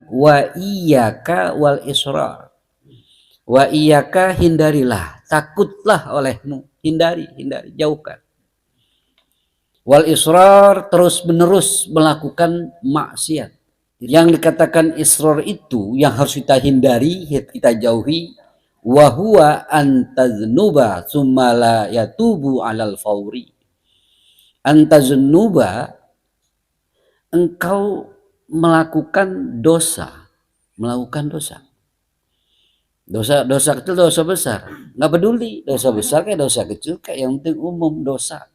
Wa iyyaka wal israr. Wa iyyaka, hindarilah, takutlah olehmu, hindari, jauhkan. Wal israr, terus menerus melakukan maksiat. Yang dikatakan israr itu yang harus kita hindari, kita jauhi, wa huwa antaznuba tsumma la yatubu 'alal fauri. Antaznuba, engkau melakukan dosa, dosa kecil, dosa besar, nggak peduli dosa besar kayak dosa kecil kayak, yang penting umum dosa.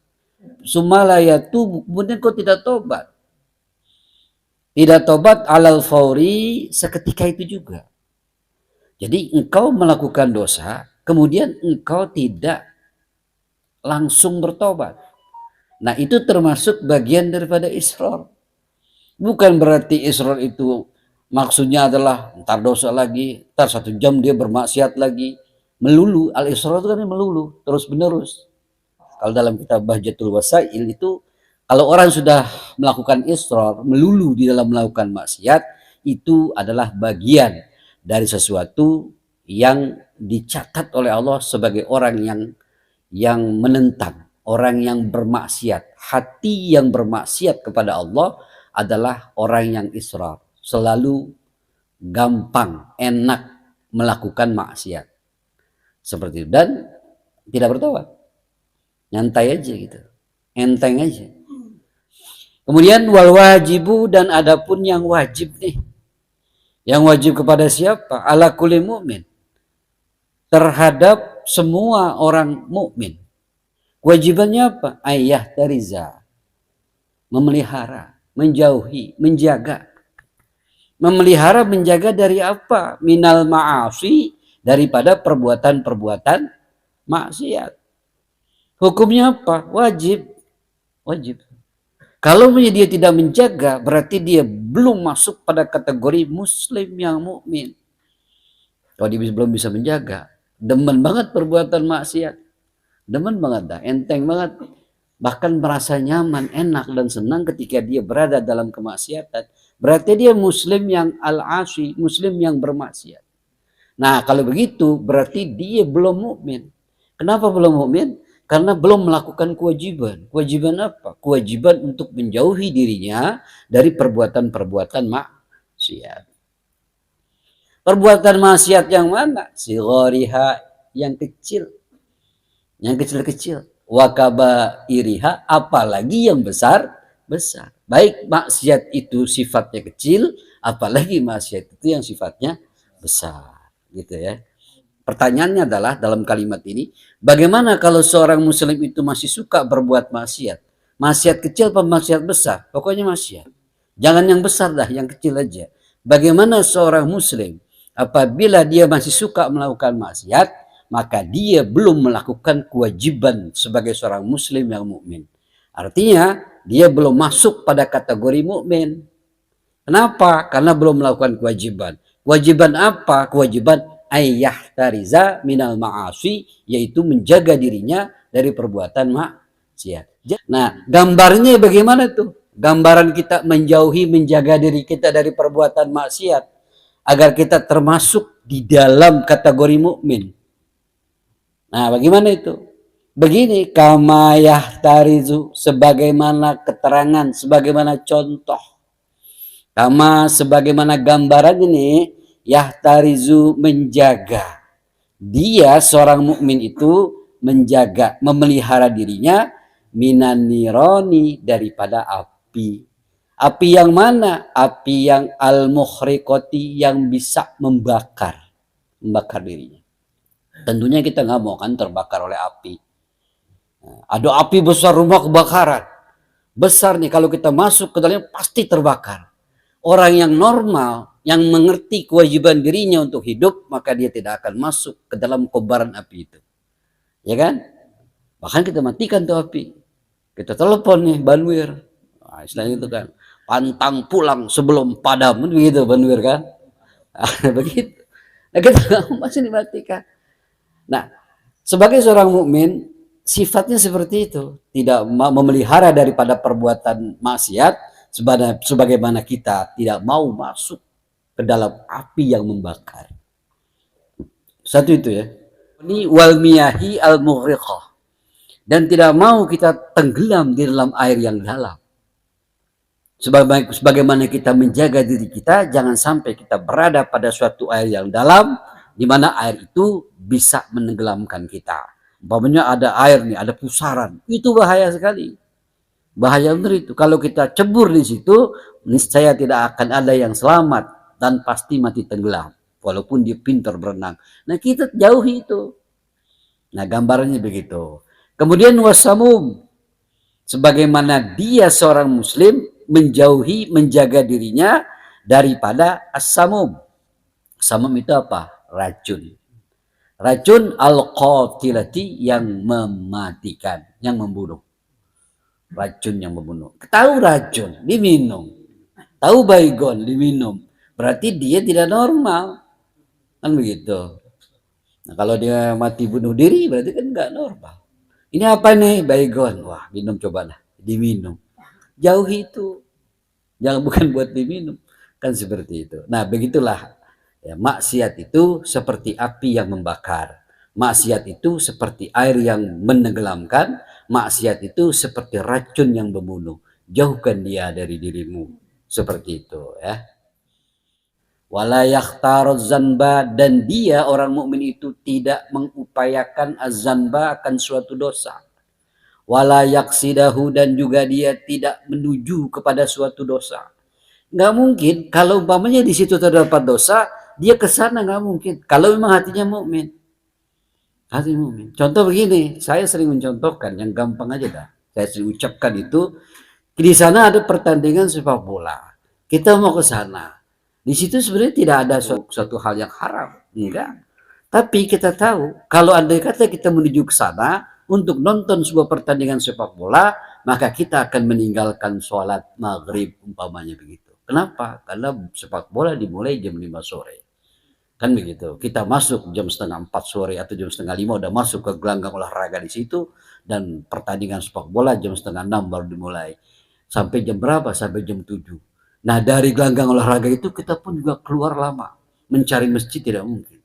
Sumala yatubu, kemudian kau tidak tobat, alal fauri, seketika itu juga. Jadi engkau melakukan dosa, kemudian engkau tidak langsung bertobat. Nah, itu termasuk bagian daripada israr. Bukan berarti israr itu maksudnya adalah ntar dosa lagi, ntar 1 jam dia bermaksiat lagi. Melulu, al-israr itu kan melulu, terus menerus. Kalau dalam kitab Bahjatul Wasail itu, kalau orang sudah melakukan israr, melulu di dalam melakukan maksiat, itu adalah bagian dari sesuatu yang dicatat oleh Allah sebagai orang yang menentang, orang yang bermaksiat. Hati yang bermaksiat kepada Allah adalah orang yang israr, selalu gampang, enak melakukan maksiat seperti itu, dan tidak bertobat, nyantai aja gitu, enteng aja. Kemudian wal wajibu, dan adapun yang wajib nih, yang wajib kepada siapa? Ala kulli mu'min, terhadap semua orang mukmin. Kewajibannya apa? Ayah tariza, memelihara, menjauhi, menjaga. Memelihara, menjaga dari apa? Minal ma'asi, daripada perbuatan-perbuatan maksiat. Hukumnya apa? Wajib. Kalau dia tidak menjaga, berarti dia belum masuk pada kategori muslim yang mukmin. Kalau dia belum bisa menjaga, demen banget perbuatan maksiat, demen banget dah, enteng banget, bahkan merasa nyaman, enak dan senang ketika dia berada dalam kemaksiatan, berarti dia muslim yang al-asi, muslim yang bermaksiat. Nah, kalau begitu berarti dia belum mukmin. Kenapa belum mukmin? Karena belum melakukan kewajiban. Kewajiban apa? Kewajiban untuk menjauhi dirinya dari perbuatan-perbuatan maksiat. Perbuatan maksiat yang mana? Sighariha, yang kecil. Yang kecil-kecil. Wa kabairiha, apalagi yang besar. Baik maksiat itu sifatnya kecil, apalagi maksiat itu yang sifatnya besar. Gitu ya. Pertanyaannya adalah dalam kalimat ini, bagaimana kalau seorang muslim itu masih suka berbuat maksiat? Maksiat kecil apa maksiat besar? Pokoknya maksiat. Jangan yang besar dah, yang kecil aja. Bagaimana seorang muslim apabila dia masih suka melakukan maksiat, maka dia belum melakukan kewajiban sebagai seorang muslim yang mukmin. Artinya, dia belum masuk pada kategori mukmin. Kenapa? Karena belum melakukan kewajiban. Kewajiban apa? Kewajiban ayah tariza minal ma'asi, yaitu menjaga dirinya dari perbuatan maksiat. Nah, gambarnya bagaimana tuh? Gambaran kita menjauhi, menjaga diri kita dari perbuatan maksiat agar kita termasuk di dalam kategori mukmin. Nah, bagaimana itu? Begini, kama yahtarizu, sebagaimana keterangan, sebagaimana contoh. Kama, sebagaimana gambaran ini, yahtarizu, menjaga. Dia seorang mukmin itu menjaga, memelihara dirinya minan nironi, daripada api. Api yang mana? Api yang al-mukhriqati, yang bisa membakar dirinya. Tentunya kita nggak mau kan terbakar oleh api. Ada api besar, rumah kebakaran. Besar nih, kalau kita masuk ke dalamnya pasti terbakar. Orang yang normal, yang mengerti kewajiban dirinya untuk hidup, maka dia tidak akan masuk ke dalam kobaran api itu. Ya kan? Bahkan kita matikan tuh api. Kita telepon nih Banwir. Nah, istilahnya itu kan. Pantang pulang sebelum padam. Begitu Banwir kan? Nah, begitu. Nah, kita masih dimatikan. Nah, sebagai seorang mukmin, sifatnya seperti itu. Tidak memelihara daripada perbuatan maksiat, sebagaimana kita tidak mau masuk ke dalam api yang membakar. Satu itu ya. Ini wal miyahi al mughriqah, dan tidak mau kita tenggelam di dalam air yang dalam. Sebagaimana kita menjaga diri kita, jangan sampai kita berada pada suatu air yang dalam, di mana air itu bisa menenggelamkan kita. Umpamanya ada air nih, ada pusaran, itu bahaya sekali. Bahaya benar itu. Kalau kita cebur di situ, niscaya tidak akan ada yang selamat dan pasti mati tenggelam. Walaupun dia pintar berenang. Nah, kita jauhi itu. Nah, gambarannya begitu. Kemudian wasamum, sebagaimana dia seorang muslim menjauhi, menjaga dirinya daripada as-samum. Samum itu apa? Racun. Racun al-qatilati, yang mematikan, yang membunuh. Racun yang membunuh. Tahu racun, diminum. Tahu baygon, diminum. Berarti dia tidak normal. Kan begitu. Nah, kalau dia mati bunuh diri, berarti kan nggak normal. Ini apa nih? Baygon. Wah, minum cobalah. Diminum. Jauhi itu. Jangan, bukan buat diminum. Kan seperti itu. Nah, begitulah. Ya, maksiat itu seperti api yang membakar. Maksiat itu seperti air yang menenggelamkan. Maksiat itu seperti racun yang membunuh. Jauhkan dia dari dirimu. Seperti itu ya. Wala yakhtaru zanba, dan dia orang mukmin itu tidak mengupayakan azanba, akan suatu dosa. Wala yaksidahu, dan juga dia tidak menuju kepada suatu dosa. Nggak mungkin kalau umpamanya di situ terdapat dosa, dia ke sana, nggak mungkin. Kalau memang hatinya mukmin. Hati mukmin. Contoh begini, saya sering mencontohkan yang gampang aja dah. Saya sering ucapkan itu, di sana ada pertandingan sepak bola. Kita mau ke sana. Di situ sebenarnya tidak ada suatu hal yang haram, enggak. Tapi kita tahu kalau andai kata kita menuju ke sana untuk nonton sebuah pertandingan sepak bola, maka kita akan meninggalkan sholat maghrib umpamanya begitu. Kenapa? Karena sepak bola dimulai jam 5 sore. Kan begitu. Kita masuk jam setengah 4 sore atau jam setengah 5 udah masuk ke gelanggang olahraga di situ, dan pertandingan sepak bola jam setengah 6 baru dimulai. Sampai jam berapa? Sampai jam 7. Nah, dari gelanggang olahraga itu kita pun juga keluar lama. Mencari masjid tidak mungkin.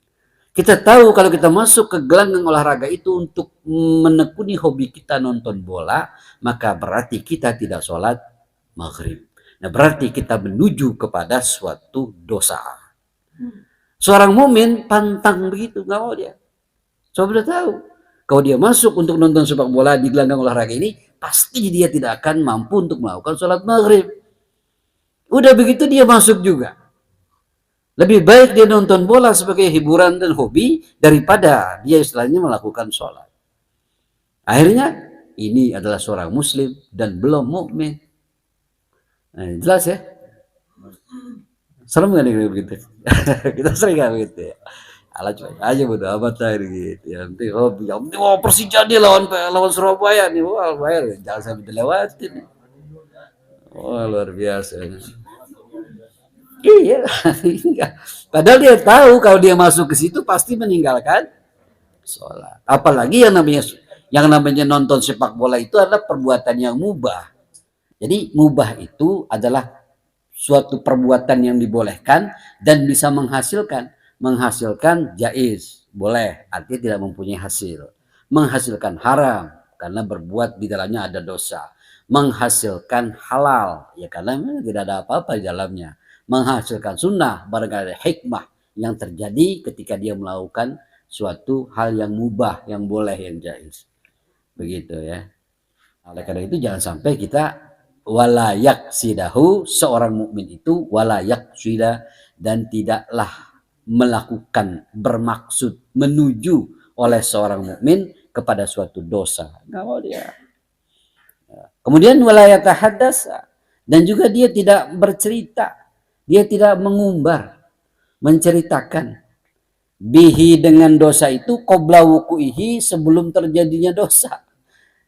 Kita tahu kalau kita masuk ke gelanggang olahraga itu untuk menekuni hobi kita nonton bola, maka berarti kita tidak sholat maghrib. Nah, berarti kita menuju kepada suatu dosa. Seorang mumin pantang begitu, nggak mau dia. Coba tahu, kalau dia masuk untuk nonton sepak bola di gelanggang olahraga ini, pasti dia tidak akan mampu untuk melakukan sholat maghrib. Udah begitu dia masuk juga. Lebih baik dia nonton bola sebagai hiburan dan hobi daripada dia istilahnya melakukan sholat. Akhirnya ini adalah seorang muslim dan belum mukmin. Nah, jelas ya? Serem gak nih begitu? Kita sering gak begitu ya? Alah cuy aja bodo amat lah gitu. Yang penting hobi. Yang penting Persija dia lawan Surabaya nih. Wah, bayar. Jangan sampai dilewatin. Oh, luar biasa. Iya. Padahal dia tahu kalau dia masuk ke situ pasti meninggalkan sholat. Apalagi yang namanya nonton sepak bola itu adalah perbuatan yang mubah. Jadi mubah itu adalah suatu perbuatan yang dibolehkan dan bisa menghasilkan jaiz, boleh, artinya tidak mempunyai hasil. Menghasilkan haram karena berbuat di dalamnya ada dosa. Menghasilkan halal, ya karena tidak ada apa-apa di dalamnya. Menghasilkan sunnah, barangkali ada hikmah yang terjadi ketika dia melakukan suatu hal yang mubah, yang boleh, yang jaiz. Begitu ya. Oleh karena itu jangan sampai kita walayak sidahu, seorang mukmin itu walayak sida, dan tidaklah melakukan bermaksud menuju oleh seorang mukmin kepada suatu dosa. Nggak mau dia. Kemudian walayata hadasa, dan juga dia tidak bercerita, dia tidak mengumbar, menceritakan bihi dengan dosa itu qabla wuku'ihi, sebelum terjadinya dosa.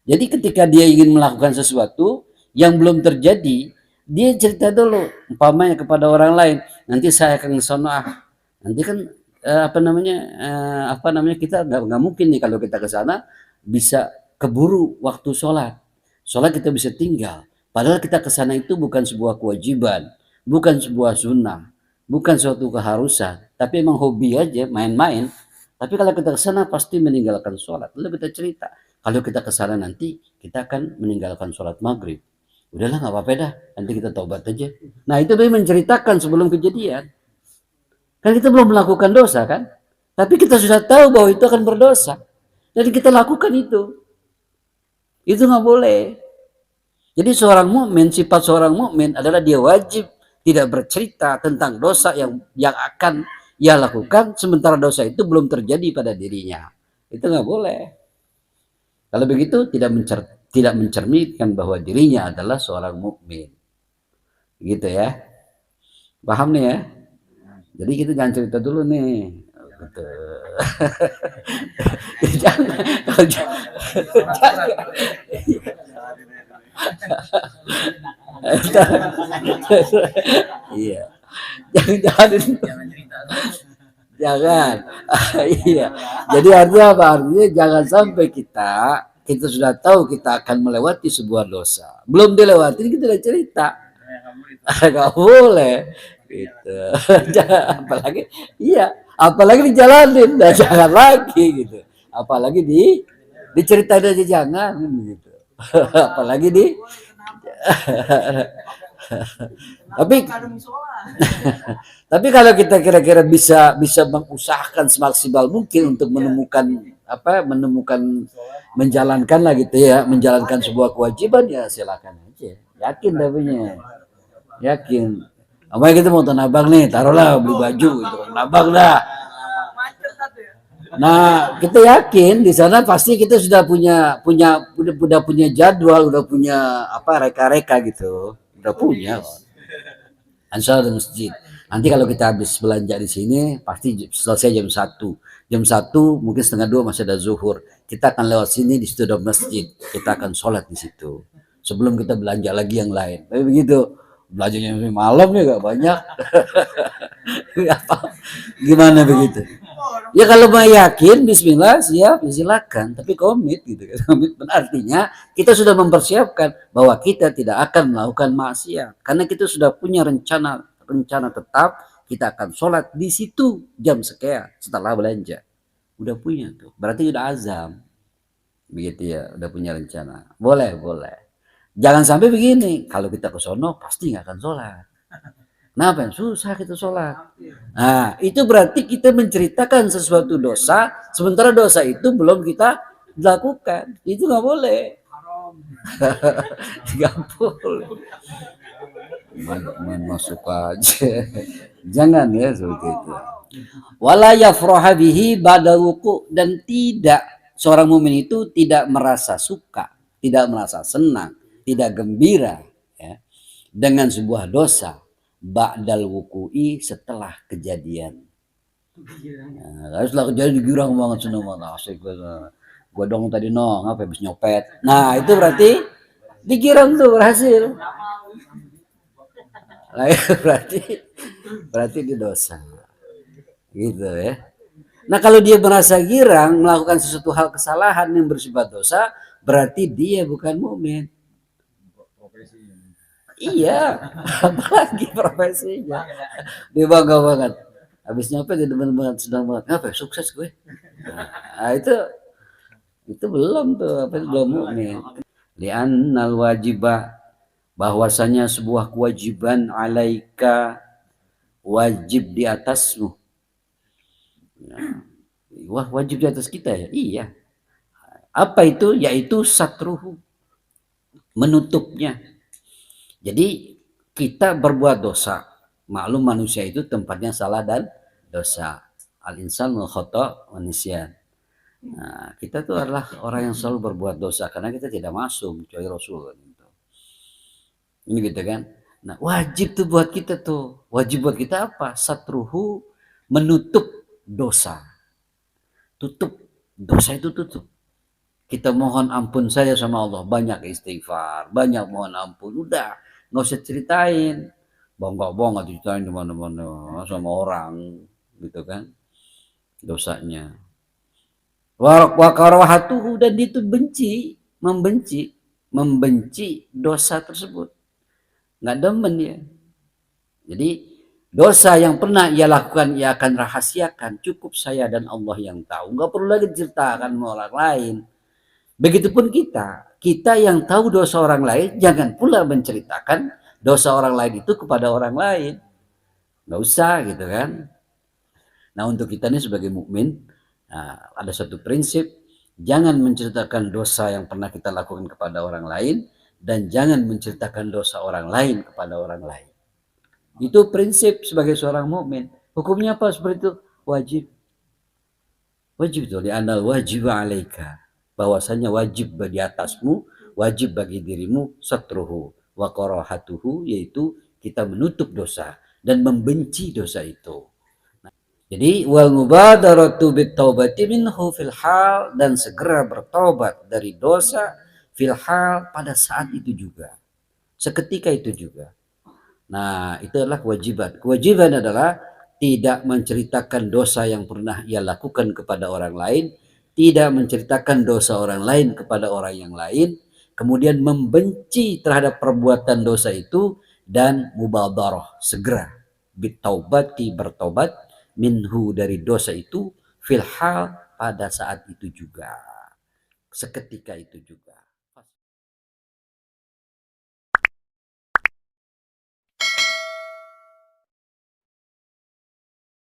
Jadi ketika dia ingin melakukan sesuatu yang belum terjadi, dia cerita dulu umpamanya kepada orang lain, nanti saya akan sono nanti kan apa namanya kita nggak mungkin nih kalau kita ke sana bisa keburu waktu sholat kita bisa tinggal, padahal kita ke sana itu bukan sebuah kewajiban, bukan sebuah sunnah, bukan suatu keharusan, tapi emang hobi aja, main-main. Tapi kalau kita ke sana pasti meninggalkan sholat. Lalu kita cerita, kalau kita ke sana nanti kita akan meninggalkan sholat maghrib. Udahlah nggak apa-apa dah, nanti kita taubat aja. Nah itu dia menceritakan sebelum kejadian. Kan kita belum melakukan dosa kan? Tapi kita sudah tahu bahwa itu akan berdosa. Dan kita lakukan itu. Itu nggak boleh. Jadi seorang mukmin, sifat seorang mukmin adalah dia wajib tidak bercerita tentang dosa yang akan ia lakukan sementara dosa itu belum terjadi pada dirinya. Itu nggak boleh. Kalau begitu tidak mencerminkan bahwa dirinya adalah seorang mukmin. Gitu ya. Paham nih ya? Jadi kita jangan cerita dulu nih. Betul. Jangan. Iya. Jangan. Iya. Jadi artinya apa? Artinya jangan sampai kita sudah tahu kita akan melewati sebuah dosa. Belum dilewati kita udah cerita. Gak boleh. Gitu. Apalagi iya, apalagi dijalanin, nah, jangan lagi gitu. Apalagi diceritain aja jangan gitu. Apalagi tapi tapi kalau kita kira-kira bisa mengusahakan semaksimal mungkin untuk menemukan menjalankan lah gitu ya, menjalankan sebuah kewajiban ya silakan aja. Yakin yakin. Apa kita mau tanah abang nih, taruhlah beli baju gitu, abang dah. Nah, kita yakin di sana pasti kita sudah udah punya jadwal, udah punya reka-reka gitu, udah punya. Ansar di masjid. Nanti kalau kita habis belanja di sini pasti selesai jam 1. Jam 1 mungkin setengah 2 masih ada zuhur. Kita akan lewat sini, di situ ada masjid. Kita akan sholat di situ. Sebelum kita belanja lagi yang lain. Tapi begitu. Belanjanya malam ya gak banyak. Gimana begitu? Ya kalau mau yakin bismillah siap silakan, tapi komit gitu. Komitmen artinya kita sudah mempersiapkan bahwa kita tidak akan melakukan maksiat karena kita sudah punya rencana tetap kita akan sholat di situ jam sekian setelah belanja. Udah punya tuh. Berarti udah azam. Begitu ya, udah punya rencana. Boleh. Jangan sampai begini, kalau kita ke sono pasti nggak akan sholat. Kenapa? Susah kita sholat. Nah, itu berarti kita menceritakan sesuatu dosa, sementara dosa itu belum kita lakukan. Itu nggak boleh. Nggak boleh. Masuk aja. Jangan ya seperti itu. Wala yafraha bihi ba'da wuqu, dan tidak seorang mukmin itu tidak merasa suka, tidak merasa senang, tidak gembira ya, dengan sebuah dosa ba'dal wuku'i, setelah kejadian. Nah, setelah kejadian digirang banget, seneng banget, asik gue dong tadi ngapa habis nyopet. Nah itu berarti digirang tuh berhasil. Nah, berarti dia dosa gitu ya. Nah kalau dia merasa girang melakukan sesuatu hal kesalahan yang bersifat dosa, berarti dia bukan mukmin. Iya, apalagi profesinya. Dia bangga banget. Habis nyampe dia demen banget, senang banget. Apa? Sukses gue. Nah, itu belum tuh, belum mukmin. Li'annal wajibah, bahwasanya sebuah kewajiban alaika, wajib di atasmu. Wah, wajib di atas kita ya? Iya. Apa itu? Yaitu satruhu, menutupnya. Jadi kita berbuat dosa. Maklum manusia itu tempatnya salah dan dosa. Al-insan khata' wa nisyan. Nah, kita tuh adalah orang yang selalu berbuat dosa karena kita tidak masuk kecuali Rasul gitu. Ini gitu kan. Nah, wajib tuh buat kita tuh. Wajib buat kita apa? Satruhu, menutup dosa. Tutup dosa itu tutup. Kita mohon ampun saja sama Allah, banyak istighfar, banyak mohon ampun, udah nggak usah ceritain, bangga ceritain di mana-mana sama orang, gitu kan, dosanya. Wakarwahatuhu, dan itu membenci dosa tersebut, nggak demen ya. Jadi Dosa yang pernah ia lakukan, ia akan rahasiakan. Cukup saya dan Allah yang tahu. Nggak perlu lagi diceritakan sama orang lain. Begitupun kita. Kita yang tahu dosa orang lain, jangan pula menceritakan dosa orang lain itu kepada orang lain. Nggak usah gitu kan. Nah untuk kita ini sebagai mukmin, nah, ada satu prinsip. Jangan menceritakan dosa yang pernah kita lakukan kepada orang lain. Dan jangan menceritakan dosa orang lain kepada orang lain. Itu prinsip sebagai seorang mukmin. Hukumnya apa seperti itu? Wajib. Wajib itu li'anal wajib 'alaika. Bahwasanya wajib bagi atasmu, wajib bagi dirimu satruhu wa qarahatuhu, yaitu kita menutup dosa dan membenci dosa itu. Jadi wal mubadaratu bit taubati minhu fil hal, dan segera bertobat dari dosa fil hal, pada saat itu juga. Seketika itu juga. Nah, itu adalah kewajiban. Kewajiban adalah tidak menceritakan dosa yang pernah ia lakukan kepada orang lain, tidak menceritakan dosa orang lain kepada orang yang lain, kemudian membenci terhadap perbuatan dosa itu, dan mubadarah, segera bitaubati, bertobat, minhu, dari dosa itu, filhal, pada saat itu juga, seketika itu juga.